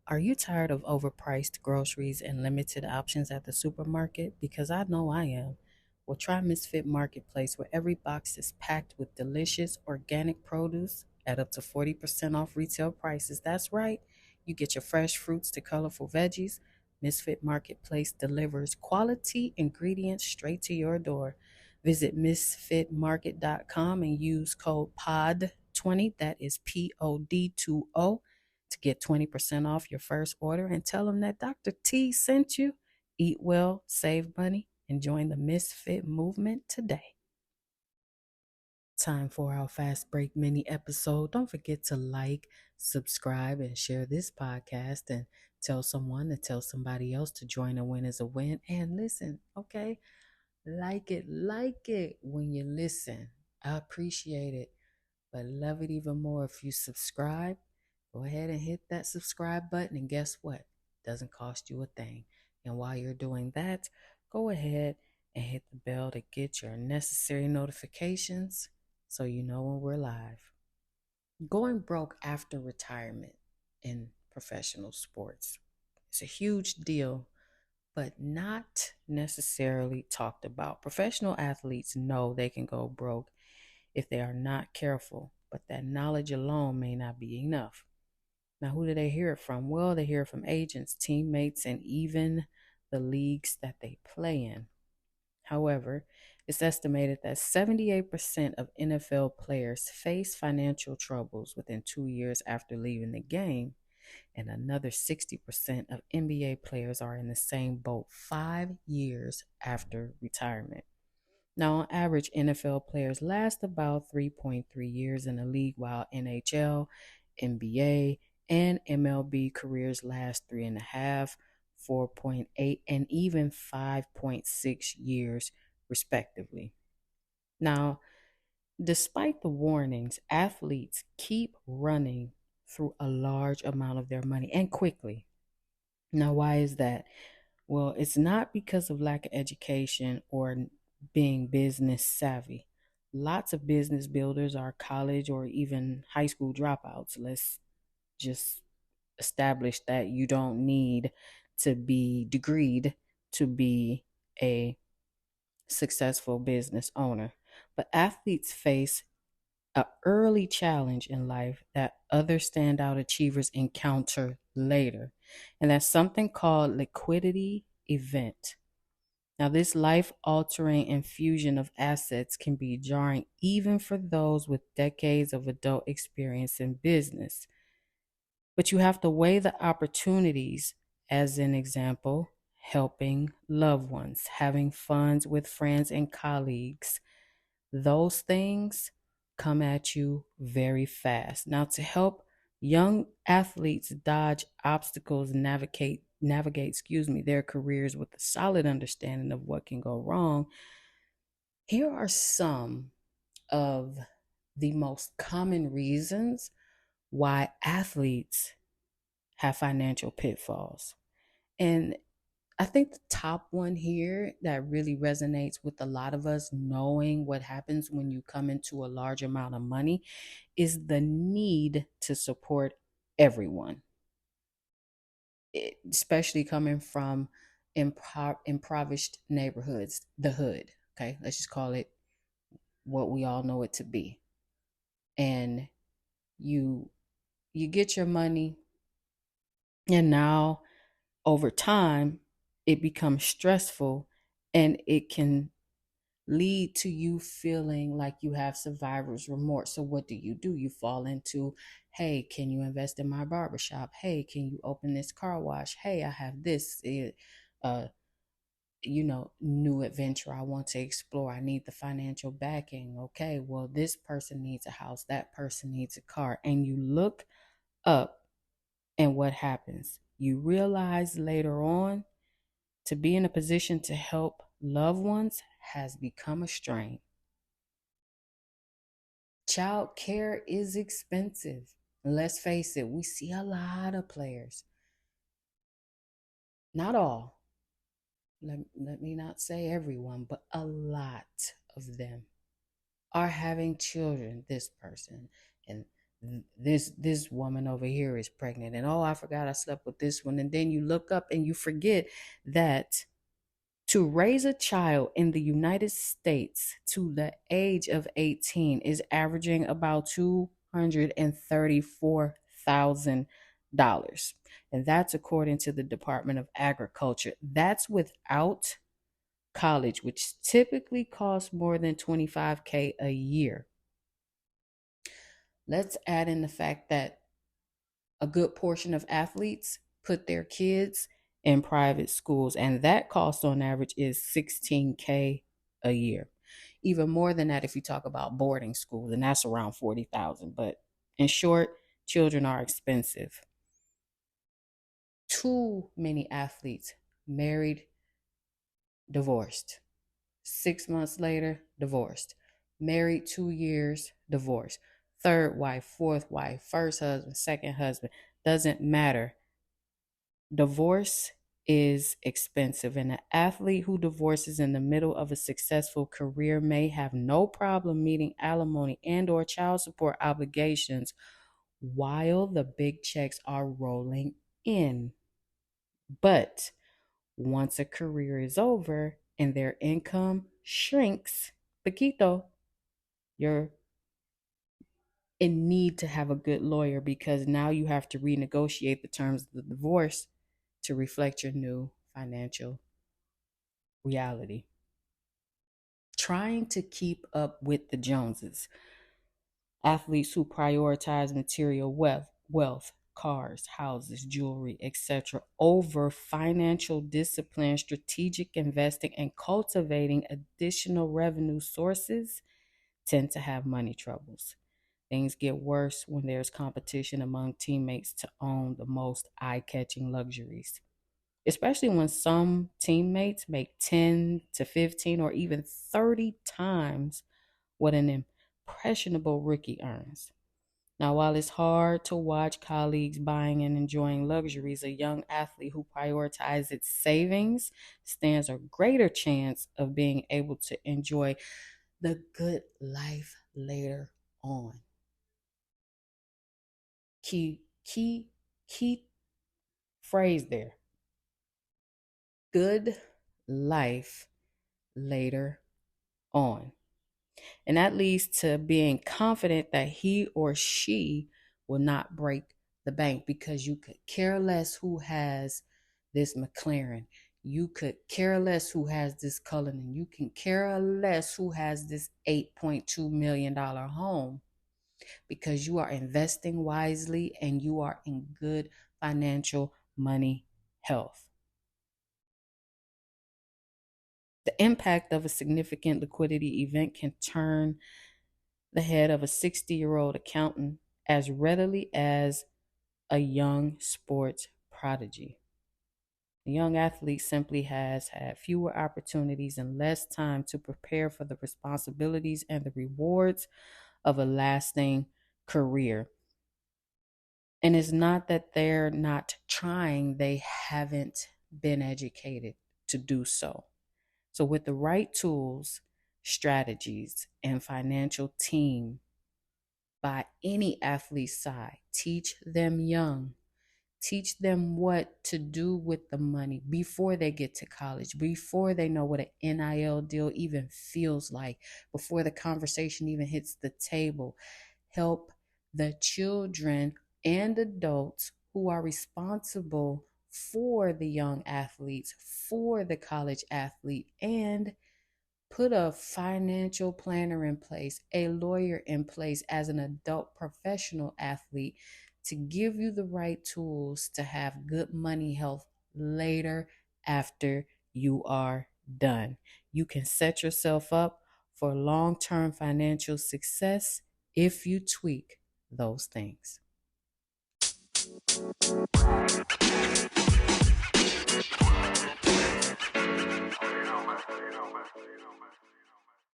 Are you tired of overpriced groceries and limited options at the supermarket? Because I know I am. Well, try Misfit Marketplace, where every box is packed with delicious organic produce at up to 40% off retail prices. That's right. You get your fresh fruits to colorful veggies. Misfit Marketplace delivers quality ingredients straight to your door. Visit misfitmarket.com and use code POD20, that is POD20, to get 20% off your first order, and tell them that Dr. T sent you. Eat well, save money, and join the Misfit movement today. Time for our fast break mini episode. Don't forget to like, subscribe, and share this podcast, and tell someone to tell somebody else to join. A win is a win. And listen, okay? Like it when you listen. I appreciate it, but love it even more if you subscribe. Go ahead and hit that subscribe button, and guess what? It doesn't cost you a thing. And while you're doing that, go ahead and hit the bell to get your necessary notifications so you know when we're live. Going broke after retirement in professional sports. It's a huge deal, but not necessarily talked about. Professional athletes know they can go broke if they are not careful, but that knowledge alone may not be enough. Now, who do they hear it from? Well, they hear it from agents, teammates, and even the leagues that they play in. However, it's estimated that 78% of NFL players face financial troubles within 2 years after leaving the game, and another 60% of NBA players are in the same boat 5 years after retirement. Now, on average, NFL players last about 3.3 years in the league, while NHL, NBA, and MLB careers last 3.5, 4.8, and even 5.6 years, respectively. Now, despite the warnings, athletes keep running through a large amount of their money and quickly. Now, why is that? Well, it's not because of lack of education or being business savvy. Lots of business builders are college or even high school dropouts. Let's just establish that you don't need to be degreed to be a successful business owner. But athletes face a early challenge in life that other standout achievers encounter later. And that's something called liquidity event. Now, this life altering infusion of assets can be jarring even for those with decades of adult experience in business. But you have to weigh the opportunities, as an example, helping loved ones, having funds with friends and colleagues. Those things come at you very fast. Now, to help young athletes dodge obstacles and navigate their careers with a solid understanding of what can go wrong, here are some of the most common reasons why athletes have financial pitfalls. And I think the top one here that really resonates with a lot of us, knowing what happens when you come into a large amount of money, is the need to support everyone, especially coming from impoverished neighborhoods, the hood. Okay, let's just call it what we all know it to be. And you you get your money, and now over time it becomes stressful, and it can lead to you feeling like you have survivor's remorse. So what do? You fall into, hey, can you invest in my barbershop? Hey, can you open this car wash? Hey, I have this uh new adventure I want to explore. I need the financial backing. Okay, well, this person needs a house, that person needs a car. And you look up, and what happens? You realize later on, to be in a position to help loved ones has become a strain. Child care is expensive. Let's face it, we see a lot of players, not all, let me not say everyone, but a lot of them are having children. This person and this woman over here is pregnant, and oh, I forgot I slept with this one. And then you look up and you forget that to raise a child in the United States to the age of 18 is averaging about $234,000. And that's according to the Department of Agriculture. That's without college, which typically costs more than 25K a year. Let's add in the fact that a good portion of athletes put their kids in private schools, and that cost on average is 16K a year. Even more than that if you talk about boarding schools, and that's around 40,000. But in short, children are expensive. Too many athletes married, divorced. 6 months later, divorced. Married 2 years, divorced. Third wife, fourth wife, first husband, second husband, doesn't matter. Divorce is expensive, and an athlete who divorces in the middle of a successful career may have no problem meeting alimony and or child support obligations while the big checks are rolling in. But once a career is over and their income shrinks, Paquito, you're in need to have a good lawyer, because now you have to renegotiate the terms of the divorce to reflect your new financial reality. Trying to keep up with the Joneses. Athletes who prioritize material wealth, cars, houses, jewelry, etc., over financial discipline, strategic investing, and cultivating additional revenue sources tend to have money troubles. Things get worse when there's competition among teammates to own the most eye catching luxuries, especially when some teammates make 10 to 15 or even 30 times what an impressionable rookie earns. Now, while it's hard to watch colleagues buying and enjoying luxuries, a young athlete who prioritizes its savings stands a greater chance of being able to enjoy the good life later on. Key phrase there. Good life later on. And that leads to being confident that he or she will not break the bank, because you could care less who has this McLaren. You could care less who has this Cullinan. You can care less who has this $8.2 million home, because you are investing wisely and you are in good financial money health. The impact of a significant liquidity event can turn the head of a 60-year-old accountant as readily as a young sports prodigy. The young athlete simply has had fewer opportunities and less time to prepare for the responsibilities and the rewards of a lasting career. And it's not that they're not trying, they haven't been educated to do so. So, with the right tools, strategies, and financial team by any athlete's side, teach them young. Teach them what to do with the money before they get to college, before they know what an NIL deal even feels like, before the conversation even hits the table. Help the children and adults who are responsible for the young athletes, for the college athlete, and put a financial planner in place, a lawyer in place as an adult professional athlete to give you the right tools to have good money health later after you are done. You can set yourself up for long-term financial success if you tweak those things.